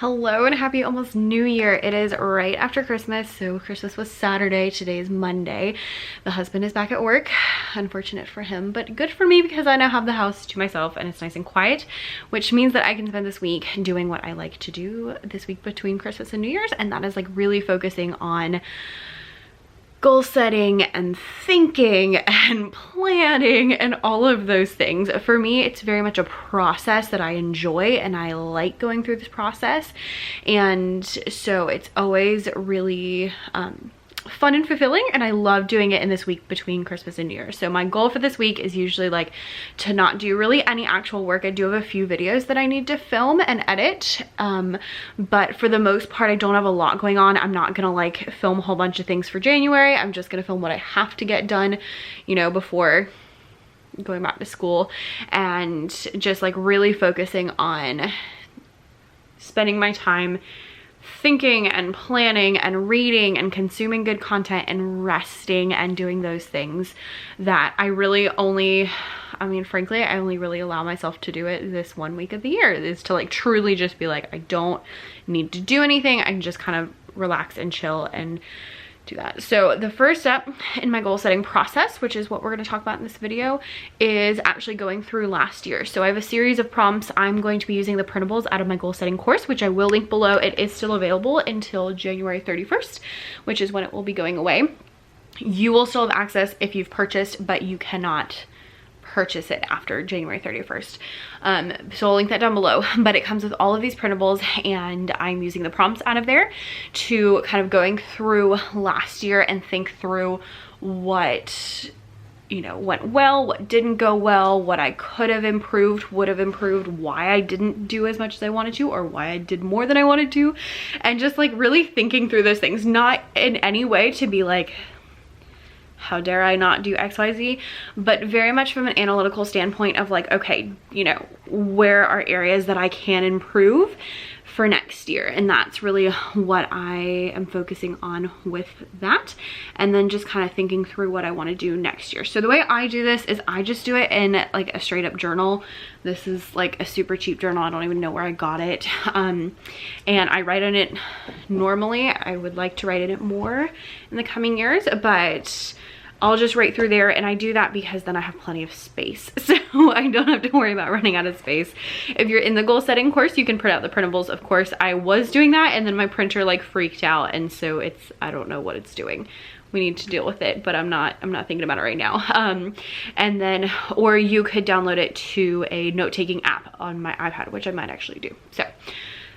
Hello and happy almost New Year. It is right after Christmas, so Christmas was Saturday, today is Monday. The husband is back at work, unfortunate for him, but good for me because I now have the house to myself and it's nice and quiet, which means that I can spend this week doing what I like to do this week between Christmas and New Year's, and that is like really focusing on goal setting and thinking and planning and all of those things. For me, it's very much a process that I enjoy and I like going through this process. And so it's always really fun and fulfilling, and I love doing it in this week between Christmas and New Year. So my goal for this week is usually like to not do really any actual work. I do have a few videos that I need to film and edit, but for the most part I don't have a lot going on. I'm not gonna like film a whole bunch of things for January. I'm just gonna film what I have to get done, you know, before going back to school, and just like really focusing on spending my time thinking and planning and reading and consuming good content and resting and doing those things that I really only, I mean, frankly, I only really allow myself to do it this 1 week of the year, is to like truly just be like, I don't need to do anything. I can just kind of relax and chill and do that. So the first step in my goal setting process, which is what we're going to talk about in this video, is actually going through last year. So I have a series of prompts. I'm going to be using the printables out of my goal setting course, which I will link below. It is still available until January 31st, which is when it will be going away. You will still have access if you've purchased, but you cannot purchase it after January 31st. So I'll link that down below, but it comes with all of these printables, and I'm using the prompts out of there to kind of going through last year and think through what, you know, went well, what didn't go well, what I could have improved, would have improved, why I didn't do as much as I wanted to, or why I did more than I wanted to, and just like really thinking through those things, not in any way to be like, how dare I not do XYZ, but very much from an analytical standpoint of like, okay, you know, where are areas that I can improve for next year? And that's really what I am focusing on with that. And then just kind of thinking through what I want to do next year. So the way I do this is I just do it in like a straight up journal. This is like a super cheap journal. I don't even know where I got it. And I write in it normally. I would like to write in it more in the coming years, but I'll just write through there, and I do that because then I have plenty of space. So I don't have to worry about running out of space. If you're in the goal setting course, you can print out the printables. Of course, I was doing that, and then my printer like freaked out, and so it's, I don't know what it's doing. We need to deal with it, but I'm not thinking about it right now. And then, or you could download it to a note-taking app on my iPad, which I might actually do. So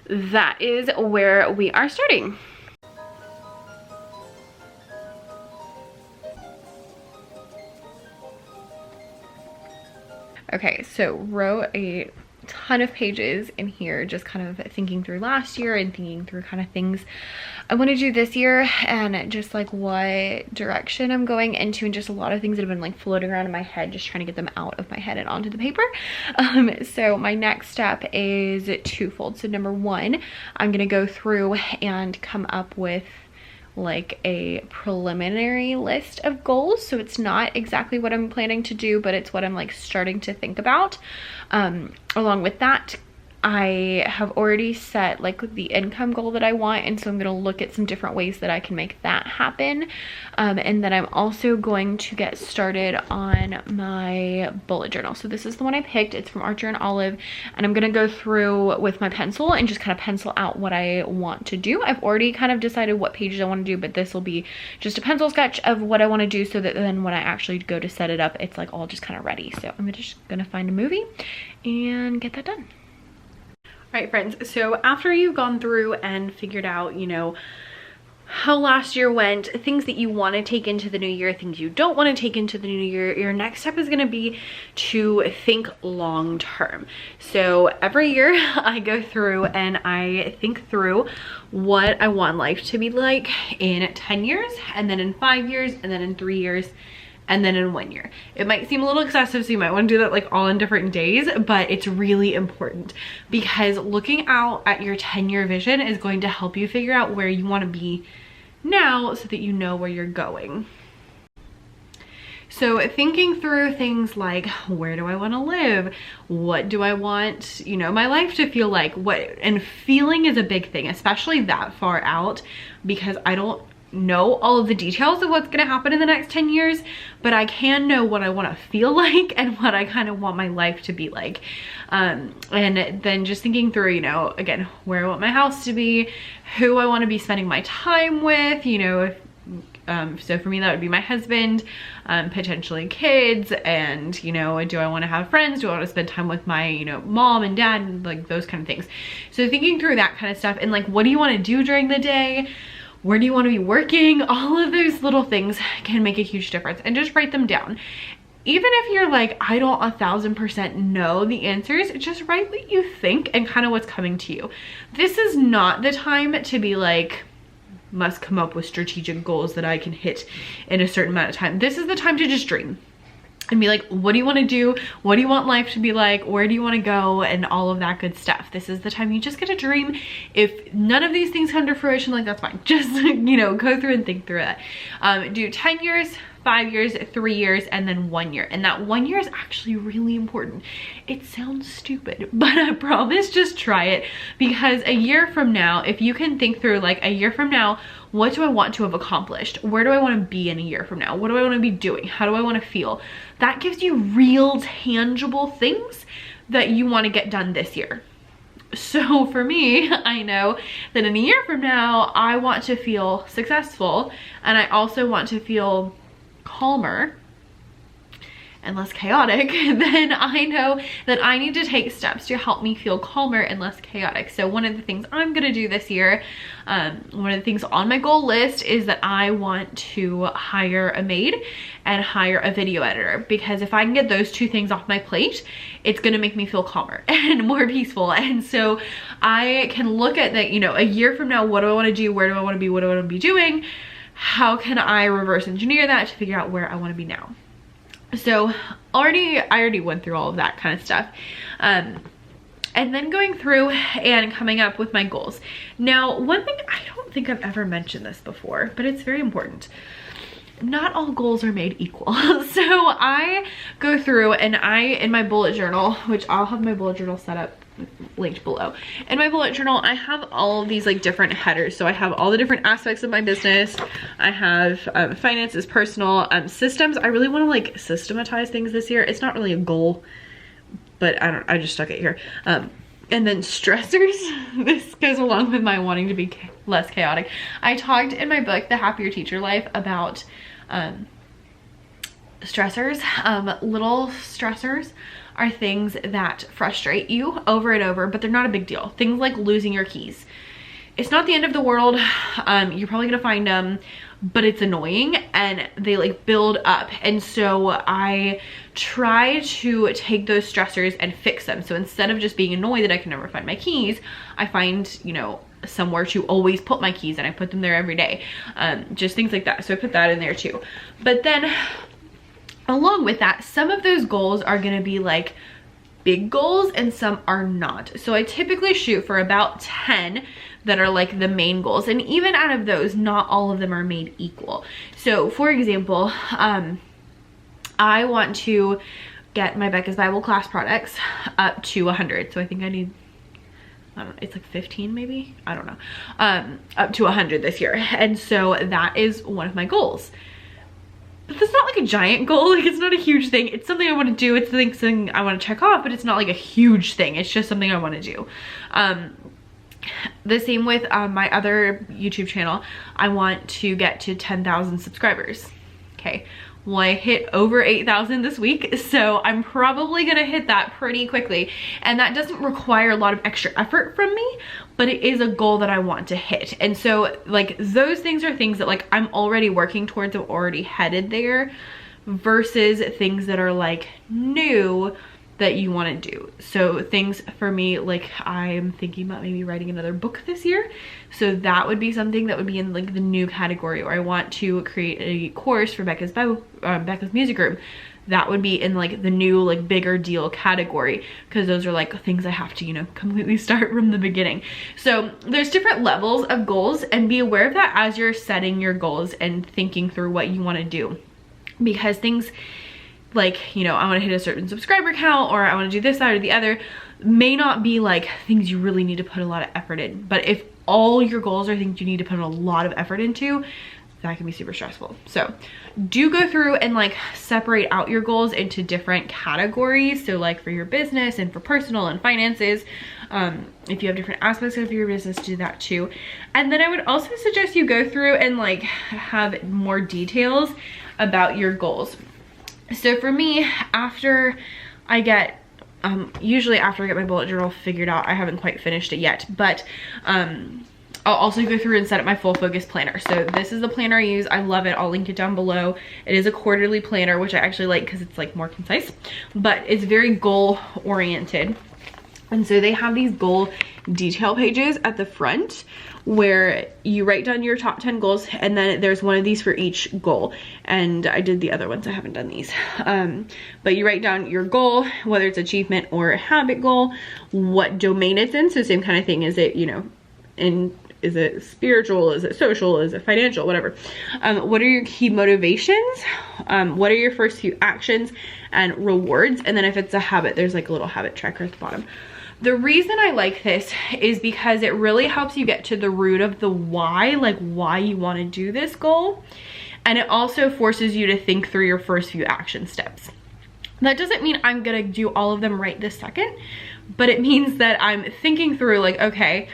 that is where we are starting. Okay, so wrote a ton of pages in here, just kind of thinking through last year and thinking through kind of things I want to do this year, and just like what direction I'm going into, and just a lot of things that have been like floating around in my head, just trying to get them out of my head and onto the paper. So my next step is twofold. So number one, I'm gonna go through and come up with like a preliminary list of goals. So it's not exactly what I'm planning to do, but it's what I'm like starting to think about. Along with that, I have already set like the income goal that I want, and so I'm going to look at some different ways that I can make that happen. And then I'm also going to get started on my bullet journal. So this is the one I picked. It's from Archer and Olive, and I'm going to go through with my pencil and just kind of pencil out what I want to do. I've already kind of decided what pages I want to do, but this will be just a pencil sketch of what I want to do, so that then when I actually go to set it up, it's like all just kind of ready. So I'm just going to find a movie and get that done. All right, friends, so after you've gone through and figured out, you know, how last year went, things that you want to take into the new year, things you don't want to take into the new year, your next step is going to be to think long term. So every year I go through and I think through what I want life to be like in 10 years, and then in 5 years, and then in 3 years, and then in 1 year. It might seem a little excessive, so you might want to do that like all in different days, but it's really important because looking out at your 10-year vision is going to help you figure out where you want to be now, so that you know where you're going. So thinking through things like, where do I want to live? What do I want, you know, my life to feel like? And feeling is a big thing, especially that far out, because I don't know all of the details of what's going to happen in the next 10 years, but I can know what I want to feel like and what I kind of want my life to be like. And then just thinking through, you know, again, where I want my house to be, who I want to be spending my time with, you know, if so for me that would be my husband, potentially kids, and you know, do I want to have friends, do I want to spend time with my, you know, mom and dad, and like those kind of things. So thinking through that kind of stuff, and like, what do you want to do during the day, where do you want to be working, all of those little things can make a huge difference, and just write them down. Even if you're like, I don't 1000% know the answers, just write what you think and kind of what's coming to you. This is not the time to be like, must come up with strategic goals that I can hit in a certain amount of time. This is the time to just dream and be like, what do you want to do? What do you want life to be like? Where do you want to go? And all of that good stuff. This is the time you just get to dream. If none of these things come to fruition, like, that's fine. Just, you know, go through and think through that. Do 10 years, 5 years, 3 years, and then 1 year. And that 1 year is actually really important. It sounds stupid, but I promise, just try it. Because a year from now, if you can think through like, a year from now, what do I want to have accomplished? Where do I want to be in a year from now? What do I want to be doing? How do I want to feel? That gives you real tangible things that you want to get done this year. So for me, I know that in a year from now, I want to feel successful, and I also want to feel calmer and less chaotic. Then I know that I need to take steps to help me feel calmer and less chaotic. So one of the things I'm gonna do this year, one of the things on my goal list is that I want to hire a maid and hire a video editor, because if I can get those two things off my plate, it's gonna make me feel calmer and more peaceful. And so I can look at that, you know, a year from now, what do I want to do? Where do I want to be? What do I want to be doing? How can I reverse engineer that to figure out where I want to be now? So I already went through all of that kind of stuff. And then going through and coming up with my goals. Now, one thing, I don't think I've ever mentioned this before, but it's very important. Not all goals are made equal. So I go through and in my bullet journal, which I'll have my bullet journal set up linked below. In my bullet journal, I have all of these like different headers. So I have all the different aspects of my business. I have finances, personal, systems. I really want to like systematize things this year. It's not really a goal, but I just stuck it here. And then stressors. This goes along with my wanting to be less chaotic. I talked in my book, The Happier Teacher Life, about stressors. Little stressors are things that frustrate you over and over, but they're not a big deal. Things like losing your keys. It's not the end of the world. You're probably gonna find them, but it's annoying and they like build up. And so I try to take those stressors and fix them. So instead of just being annoyed that I can never find my keys, I find, you know, somewhere to always put my keys, and I put them there every day. Just things like that. So I put that in there too. But then along with that, some of those goals are gonna be like big goals and some are not. So I typically shoot for about 10 that are like the main goals. And even out of those, not all of them are made equal. So for example, I want to get my Becca's Bible class products up to 100. So I think I need, I don't know, it's like 15 maybe? I don't know. Up to 100 this year. And so that is one of my goals. But that's not like a giant goal. Like, it's not a huge thing. It's something I want to do. It's something I want to check off, but it's not like a huge thing. It's just something I want to do. The same with my other YouTube channel. I want to get to 10,000 subscribers. Okay. Well, I hit over 8,000 this week, so I'm probably gonna hit that pretty quickly. And that doesn't require a lot of extra effort from me, but it is a goal that I want to hit. And so like those things are things that like I'm already working towards, I'm already headed there, versus things that are like new that you want to do. So things for me, like I'm thinking about maybe writing another book this year. So that would be something that would be in like the new category. Or I want to create a course for Becca's Bible, Becca's Music Room. That would be in like the new like bigger deal category, because those are like things I have to, you know, completely start from the beginning. So there's different levels of goals, and be aware of that as you're setting your goals and thinking through what you want to do. because things like, you know, I want to hit a certain subscriber count, or I want to do this, that, or the other, may not be like things you really need to put a lot of effort in. But if all your goals are things you need to put a lot of effort into, that can be super stressful. So do go through and like separate out your goals into different categories. So like for your business and for personal and finances, if you have different aspects of your business, do that too. And then I would also suggest you go through and like have more details about your goals. So for me, after I get, usually after I get my bullet journal figured out, I haven't quite finished it yet, but I'll also go through and set up my full focus planner. So this is the planner I use. I love it. I'll link it down below. It is a quarterly planner, which I actually like because it's like more concise, but it's very goal oriented. And so they have these goal detail pages at the front where you write down your top 10 goals, and then there's one of these for each goal. And I did the other ones, I haven't done these. But you write down your goal, whether it's achievement or a habit goal, what domain it's in. So same kind of thing. Is it, you know, is it spiritual? Is it social? Is it financial? Whatever. What are your key motivations? What are your first few actions and rewards? And then if it's a habit, there's like a little habit tracker at the bottom. The reason I like this is because it really helps you get to the root of the why, like why you want to do this goal. And it also forces you to think through your first few action steps. That doesn't mean I'm gonna do all of them right this second, but it means that I'm thinking through like, okay,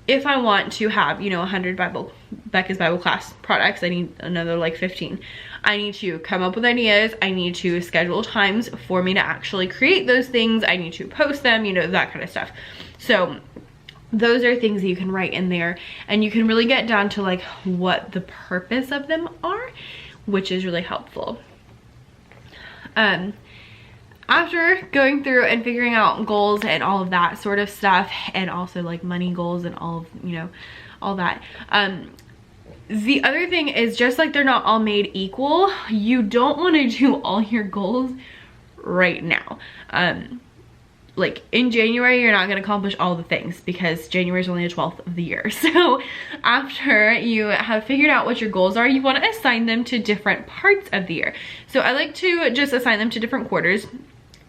if I want to have, you know, 100 Becca's Bible class products, I need another like 15. I need to come up with ideas. I need to schedule times for me to actually create those things. I need to post them, you know, that kind of stuff. So those are things that you can write in there, and you can really get down to like what the purpose of them are, which is really helpful. After going through and figuring out goals and all of that sort of stuff, and also like money goals and all of, you know, all that, the other thing is, just like they're not all made equal, you don't want to do all your goals right now. Like in January, you're not going to accomplish all the things because January is only the 12th of the year. So after you have figured out what your goals are, you want to assign them to different parts of the year. So I like to just assign them to different quarters.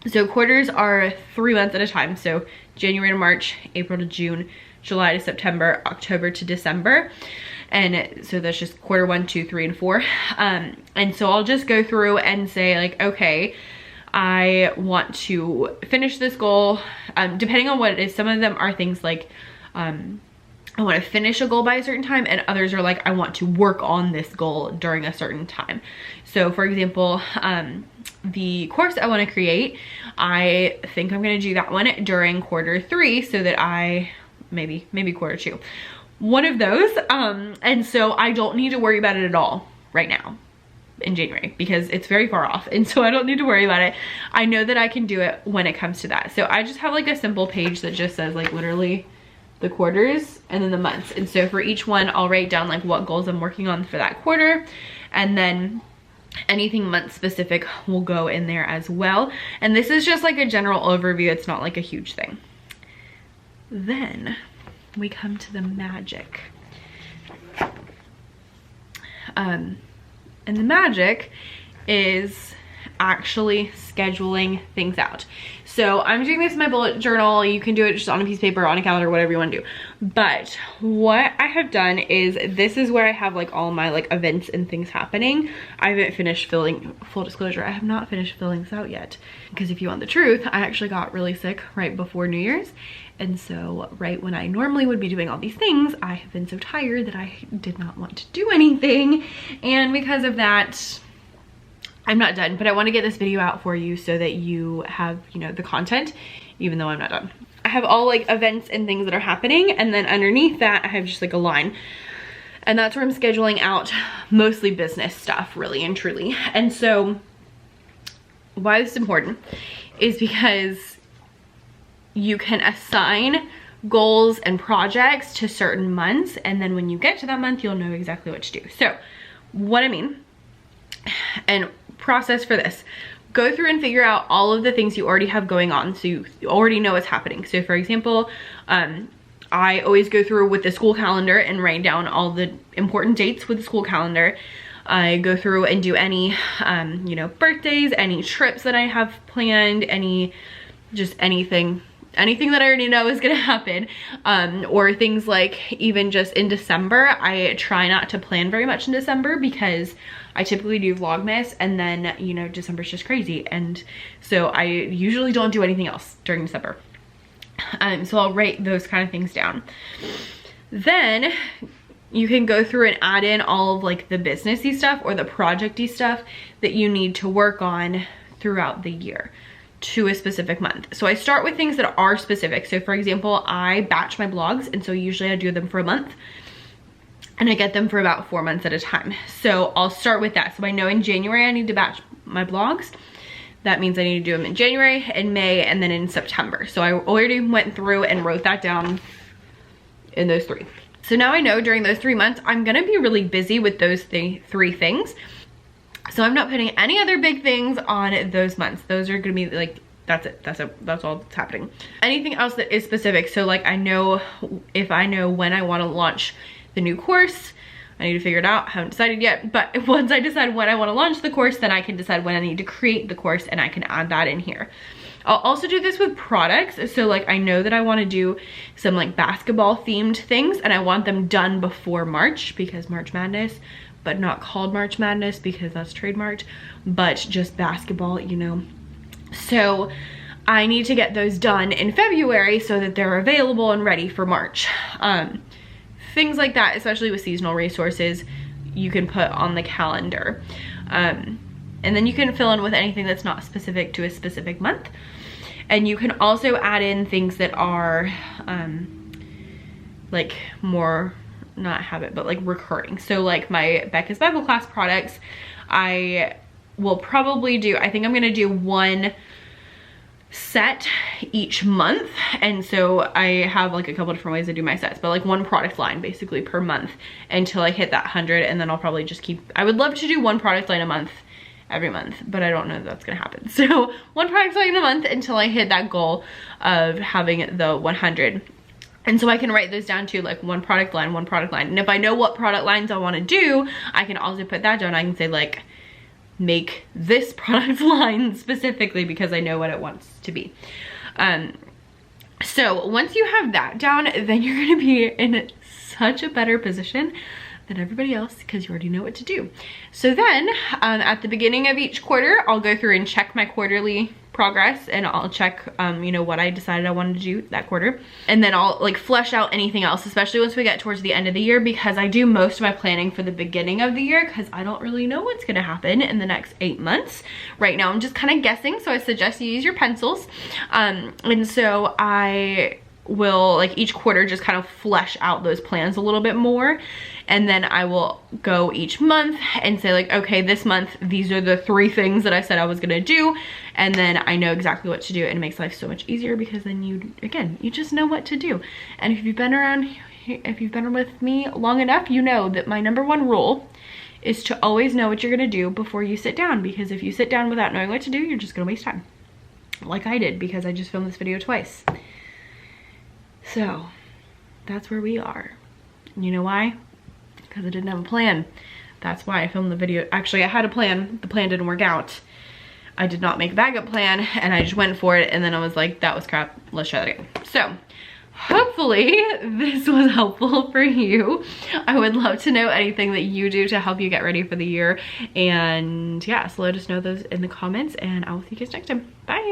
So quarters are 3 months at a time. So January to March, April to June, July to September, October to December. And so that's just quarter 1, 2, 3, and 4. And so I'll just go through and say like, okay, I want to finish this goal. Depending on what it is, some of them are things like, I want to finish a goal by a certain time, and others are like, I want to work on this goal during a certain time. So for example, the course I want to create, I think I'm going to do that one during quarter 3, so that I, maybe quarter 2. One of those, and so I don't need to worry about it at all right now in January because it's very far off, and so I don't need to worry about it. I know that I can do it when it comes to that. So I just have like a simple page that just says like literally the quarters and then the months. And so for each one, I'll write down like what goals I'm working on for that quarter, and then anything month specific will go in there as well. And this is just like a general overview. It's not like a huge thing. Then we come to the magic. And the magic is actually scheduling things out. So I'm doing this in my bullet journal. You can do it just on a piece of paper, on a calendar, whatever you want to do. But what I have done is, this is where I have like all my like events and things happening. I haven't finished filling, full disclosure, I have not finished filling this out yet. Because if you want the truth, I actually got really sick right before New Year's. And so right when I normally would be doing all these things, I have been so tired that I did not want to do anything. And because of that, I'm not done, but I want to get this video out for you so that you have, you know, the content, even though I'm not done. I have all like events and things that are happening, and then underneath that I have just like a line, and that's where I'm scheduling out mostly business stuff, really and truly. And so why this is important is because you can assign goals and projects to certain months, and then when you get to that month, you'll know exactly what to do. So what I mean, and process for this, go through and figure out all of the things you already have going on, so you already know what's happening. So for example, I always go through with the school calendar and write down all the important dates with the school calendar. I go through and do any, you know, birthdays, any trips that I have planned, just anything that I already know is gonna happen, or things like even just in December. I try not to plan very much in December because I typically do Vlogmas, and then, you know, December's just crazy, and so I usually don't do anything else during December. So I'll write those kind of things down. Then you can go through and add in all of like the businessy stuff or the projecty stuff that you need to work on throughout the year to a specific month. So I start with things that are specific. So for example, I batch my blogs, and so usually I do them for a month, and I get them for about 4 months at a time. So I'll start with that. So I know in January I need to batch my blogs. That means I need to do them in January, in May, and then in September. So I already went through and wrote that down in those 3. So now I know during those 3 months, I'm gonna be really busy with those 3 things. So I'm not putting any other big things on those months. Those are gonna be like, that's it, that's all that's happening. Anything else that is specific, so like I know, if I know when I wanna launch the new course, I need to figure it out, haven't decided yet, but once I decide when I wanna launch the course, then I can decide when I need to create the course, and I can add that in here. I'll also do this with products. So like I know that I want to do some like basketball themed things, and I want them done before March, because March Madness, but not called March Madness because that's trademarked, but just basketball, you know. So I need to get those done in February so that they're available and ready for March. Things like that, especially with seasonal resources, you can put on the calendar. And then you can fill in with anything that's not specific to a specific month. And you can also add in things that are like more, not habit, but like recurring. So like my Becca's Bible class products, I will probably do, I think I'm gonna do 1 set each month. And so I have like a couple different ways to do my sets, but like 1 product line basically per month until I hit that 100. And then I'll probably just keep, I would love to do 1 product line a month every month, but I don't know if that's gonna happen. So 1 product line a month until I hit that goal of having the 100. And so I can write those down to like 1 product line, 1 product line. And if I know what product lines I wanna do, I can also put that down. I can say like, make this product line specifically because I know what it wants to be. So once you have that down, then you're gonna be in such a better position than everybody else because you already know what to do. So then at the beginning of each quarter, I'll go through and check my quarterly progress, and I'll check you know, what I decided I wanted to do that quarter, and then I'll like flesh out anything else, especially once we get towards the end of the year, because I do most of my planning for the beginning of the year because I don't really know what's gonna happen in the next 8 months. Right now I'm just kind of guessing, so I suggest you use your pencils. And so I will like each quarter just kind of flesh out those plans a little bit more, and then I will go each month and say like, okay, this month these are the 3 things that I said I was gonna do, and then I know exactly what to do, and it makes life so much easier because then you just know what to do. And if you've been with me long enough, you know that my #1 rule is to always know what you're gonna do before you sit down, because if you sit down without knowing what to do, you're just gonna waste time, like I did because I just filmed this video twice. So that's where we are. You know why? Because I didn't have a plan. That's why I filmed the video. Actually, I had a plan. The plan didn't work out. I did not make a backup plan, and I just went for it, and then I was like, that was crap. Let's try that again. So hopefully this was helpful for you. I would love to know anything that you do to help you get ready for the year. And yeah, so let us know those in the comments, and I will see you guys next time. Bye.